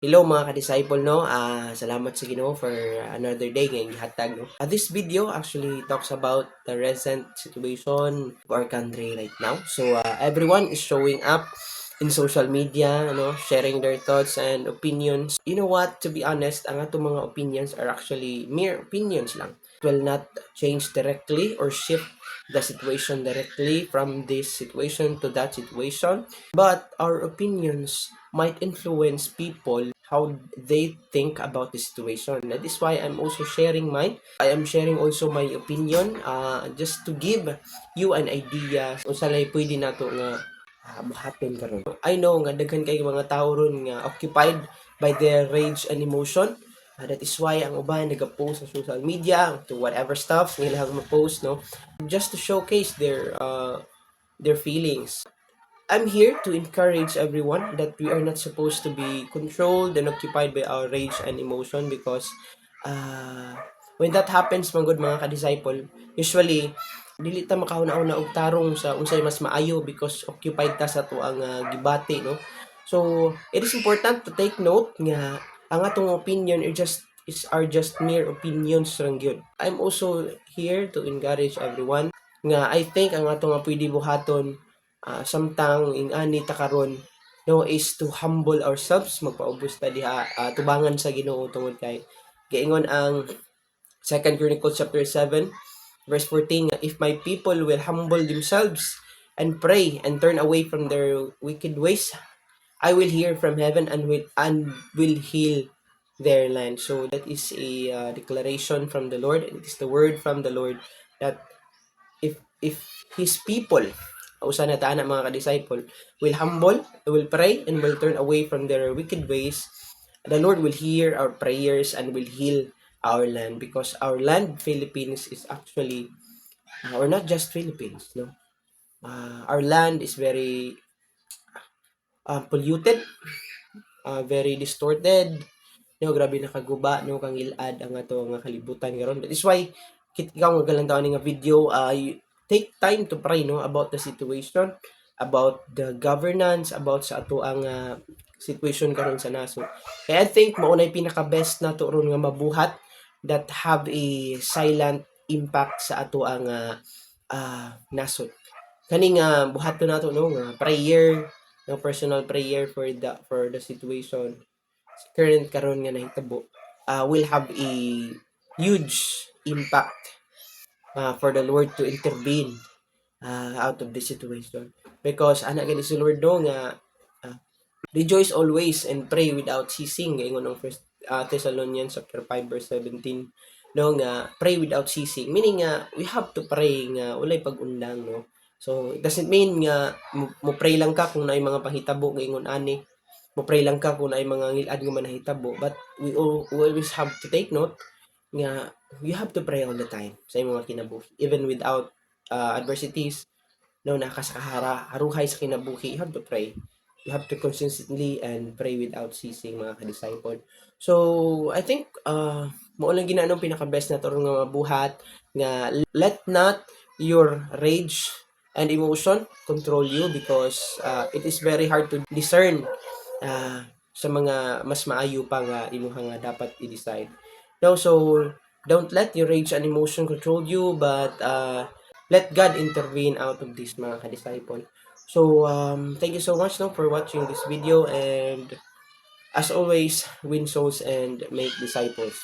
Hello mga ka-disciple, no? Salamat sa Ginoo for another day ngayong gihatag, no? This video actually talks about the recent situation of our country right now. So, everyone is showing up in social media, sharing their thoughts and opinions. You know what? To be honest, ang atong mga opinions are actually mere opinions lang. It will not change directly or shift the situation directly from this situation to that situation. But our opinions might influence people how they think about the situation. That is why I'm also sharing mine. I am sharing also my opinion just to give you an idea kung saan ay pwede nato nga happen karon. I know nga daghan kay mga tao ron nga occupied by their rage and emotion. That is why ang uban nag-post sa social media to whatever stuff nila mag-post, no, just to showcase their feelings. I'm here to encourage everyone that we are not supposed to be controlled and occupied by our rage and emotion because uh, when that happens, mga good mga ka-disciple, usually, dili ta makauna-una og tarong sa unsay mas maayo because occupied ta sa tuang gibati, no? So, it is important to take note nga ang atong opinion are just mere opinions lang gyud. I'm also here to encourage everyone nga I think ang atong pwede buhaton samtang ing-ani ta karon, no, is to humble ourselves, magpaubos ta diha, tubangan sa Ginoo tungod kay giingon ang Second Chronicles chapter 7 verse 14 nga, if my people will humble themselves and pray and turn away from their wicked ways, I will hear from heaven and will heal their land. So that is a declaration from the Lord, and it is the word from the Lord that if his people, usa na taan mga ka-disciple, will humble, will pray, and will turn away from their wicked ways, the Lord will hear our prayers and will heal our land, because our land, Philippines, is actually, or not just Philippines, no, our land is very polluted, very distorted, no, grabe nakaguba, no, kang ilad ang ato nga kalibutan karon. That is why kit ikaw nga galantaon nga video, take time to pray, no, about the situation, about the governance, about sa ato ang situation karon sa nasod. Kaya I think maunay pinaka best nato ron nga mabuhat that have a silent impact sa ato ang nasod. Kani nga buhaton nato, no, nga prayer, no, personal prayer for the situation current karon nga nahitabo, will have a huge impact for the Lord to intervene out of the situation, because ana gani si Lord, no, nga rejoice always and pray without ceasing, ingon ng First Thessalonians chapter 5 verse 17, no, nga pray without ceasing, meaning nga we have to pray nga walay pag-undang, no. So it doesn't mean nga mo pray lang ka kung naay mga panghitabo nga ingon ani, mo pray lang ka kung naay mga ngilad nga manahitabo, but we always have to take note nga you have to pray all the time sa imong mga kinabuhi, even without adversities, no, nakasakahara haruhay sa kinabuhi, you have to pray. You have to consistently and pray without ceasing, mga ka-disciple. So, I think mao lang ginanong pinaka-best na turo nga mabuhat nga let not your rage and emotion control you, because it is very hard to discern sa mga mas maayo pa nga imuha nga dapat i-decide. No, so don't let your rage and emotion control you, but let God intervene out of this, mga ka-disciple. So thank you so much, no, for watching this video, and as always, win souls and make disciples.